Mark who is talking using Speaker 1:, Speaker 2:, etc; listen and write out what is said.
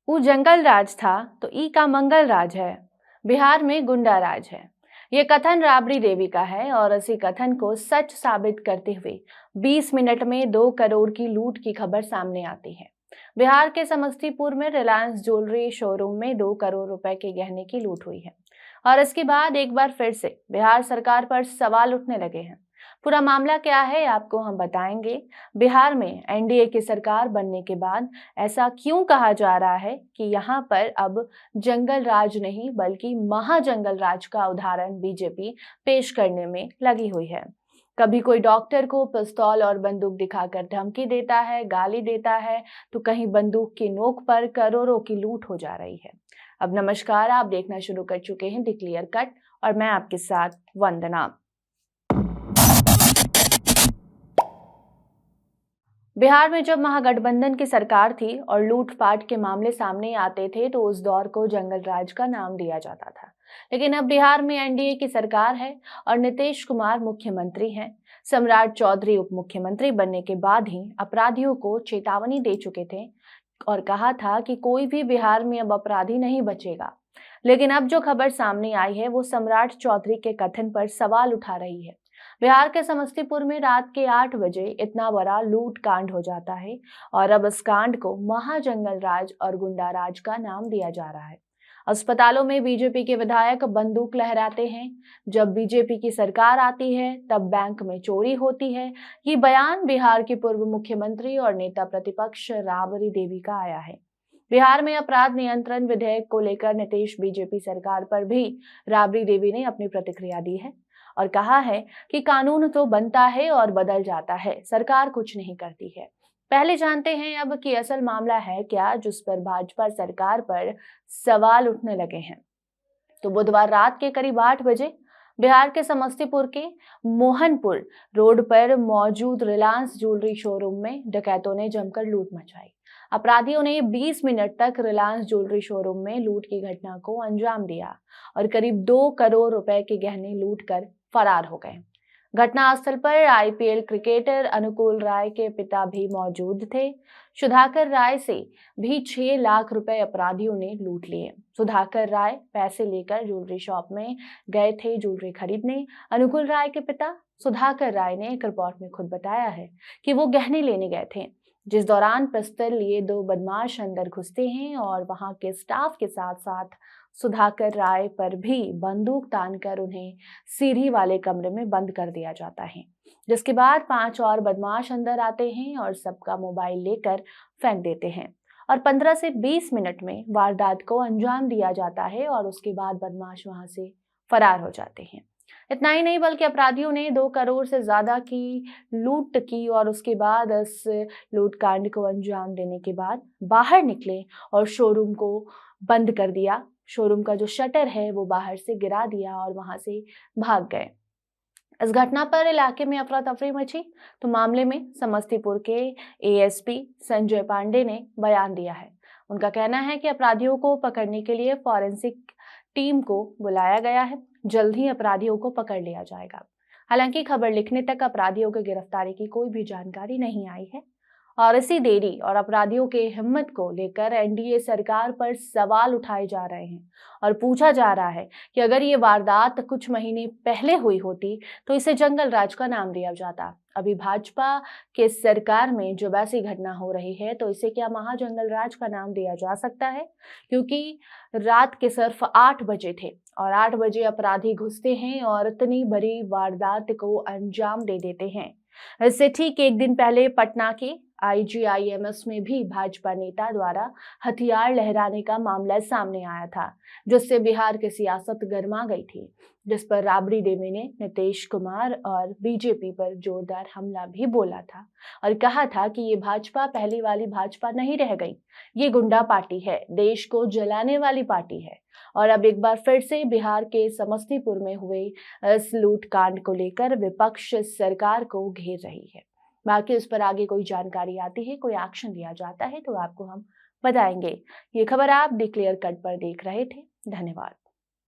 Speaker 1: ऊ जंगल राज था तो ई का मंगल राज है। बिहार में गुंडा राज है। ये कथन राबड़ी देवी का है और इसी कथन को सच साबित करते हुए 20 मिनट में 2 करोड़ की लूट की खबर सामने आती है। बिहार के समस्तीपुर में रिलायंस ज्वेलरी शोरूम में 2 करोड़ रुपए के गहने की लूट हुई है और इसके बाद एक बार फिर से बिहार सरकार पर सवाल उठने लगे हैं। पूरा मामला क्या है आपको हम बताएंगे। बिहार में एनडीए की सरकार बनने के बाद ऐसा क्यों कहा जा रहा है कि यहाँ पर अब जंगल राज नहीं बल्कि महाजंगल राज का उदाहरण बीजेपी पेश करने में लगी हुई है। कभी कोई डॉक्टर को पिस्तौल और बंदूक दिखाकर धमकी देता है, गाली देता है, तो कहीं बंदूक की नोक पर करोड़ों की लूट हो जा रही है। अब नमस्कार, आप देखना शुरू कर चुके हैं द क्लियर कट और मैं आपके साथ वंदना। बिहार में जब महागठबंधन की सरकार थी और लूटपाट के मामले सामने आते थे तो उस दौर को जंगल राज का नाम दिया जाता था। लेकिन अब बिहार में एनडीए की सरकार है और नीतीश कुमार मुख्यमंत्री हैं। सम्राट चौधरी उप मुख्यमंत्री बनने के बाद ही अपराधियों को चेतावनी दे चुके थे और कहा था कि कोई भी बिहार में अब अपराधी नहीं बचेगा। लेकिन अब जो खबर सामने आई है वो सम्राट चौधरी के कथन पर सवाल उठा रही है। बिहार के समस्तीपुर में रात के 8 बजे इतना बड़ा लूट कांड हो जाता है और अब इस कांड को महाजंगल राज और गुंडा राज का नाम दिया जा रहा है। अस्पतालों में बीजेपी के विधायक बंदूक लहराते हैं। जब बीजेपी की सरकार आती है तब बैंक में चोरी होती है। ये बयान बिहार की पूर्व मुख्यमंत्री और नेता प्रतिपक्ष राबड़ी देवी का आया है। बिहार में अपराध नियंत्रण विधेयक को लेकर नीतीश बीजेपी सरकार पर भी राबड़ी देवी ने अपनी प्रतिक्रिया दी है और कहा है कि कानून तो बनता है और बदल जाता है, सरकार कुछ नहीं करती है। पहले जानते हैं अब कि असल मामला है क्या जिस पर भाजपा सरकार पर सवाल उठने लगे हैं। तो बुधवार रात के करीब 8 बजे बिहार के समस्तीपुर के मोहनपुर रोड पर मौजूद रिलायंस ज्वेलरी शोरूम में डकैतों ने जमकर लूट मचाई। अपराधियों ने 20 मिनट तक रिलायंस ज्वेलरी शोरूम में लूट की घटना को अंजाम दिया और करीब 2 करोड़ रुपए के गहने लूट कर फरार हो गए। घटनास्थल पर आईपीएल क्रिकेटर अनुकूल राय के पिता भी मौजूद थे। सुधाकर राय से भी 6 लाख रुपए अपराधियों ने लूट लिए। सुधाकर राय पैसे लेकर ज्वेलरी शॉप में गए थे ज्वेलरी खरीदने। अनुकूल राय के पिता सुधाकर राय ने एक रिपोर्ट में खुद बताया है कि वो गहने लेने गए थे, जिस दौरान पिस्तौल लिए 2 बदमाश अंदर घुसते हैं और वहां के स्टाफ के साथ साथ सुधाकर राय पर भी बंदूक तानकर उन्हें सीढ़ी वाले कमरे में बंद कर दिया जाता है। जिसके बाद 5 और बदमाश अंदर आते हैं और सबका मोबाइल लेकर फेंक देते हैं और 15 से 20 मिनट में वारदात को अंजाम दिया जाता है और उसके बाद बदमाश वहां से फरार हो जाते हैं। इतना ही नहीं बल्कि अपराधियों ने 2 करोड़ से ज्यादा की लूट की और उसके बाद इस लूटकांड को अंजाम देने के बाद बाहर निकले और शोरूम को बंद कर दिया। शोरूम का जो शटर है वो बाहर से गिरा दिया और वहां से भाग गए। इस घटना पर इलाके में अफरा तफरी मची तो मामले में समस्तीपुर के एएसपी संजय पांडे ने बयान दिया है। उनका कहना है कि अपराधियों को पकड़ने के लिए फॉरेंसिक टीम को बुलाया गया है। जल्द ही अपराधियों को पकड़ लिया जाएगा। हालांकि खबर लिखने तक अपराधियों की गिरफ्तारी की कोई भी जानकारी नहीं आई है और इसी देरी और अपराधियों के हिम्मत को लेकर एनडीए सरकार पर सवाल उठाए जा रहे हैं और पूछा जा रहा है कि अगर ये वारदात कुछ महीने पहले हुई होती तो इसे जंगल राज का नाम दिया जाता। अभी भाजपा के सरकार में जब ऐसी घटना हो रही है तो इसे क्या महाजंगल राज का नाम दिया जा सकता है, क्योंकि रात के सिर्फ 8 बजे थे और 8 बजे अपराधी घुसते हैं और इतनी बड़ी वारदात को अंजाम दे देते हैं। इससे ठीक एक दिन पहले पटना के आईजीआईएमएस में भी भाजपा नेता द्वारा हथियार लहराने का मामला सामने आया था, जिससे बिहार की सियासत गर्मा गई थी, जिस पर राबड़ी देवी ने नीतीश कुमार और बीजेपी पर जोरदार हमला भी बोला था और कहा था कि ये भाजपा पहली वाली भाजपा नहीं रह गई, ये गुंडा पार्टी है, देश को जलाने वाली पार्टी है। और अब एक बार फिर से बिहार के समस्तीपुर में हुए इस लूटकांड को लेकर विपक्ष सरकार को घेर रही है। बाकी उस पर आगे कोई जानकारी आती है, कोई एक्शन लिया जाता है तो आपको हम बताएंगे। ये खबर आप द क्लियर कट पर देख रहे थे। धन्यवाद।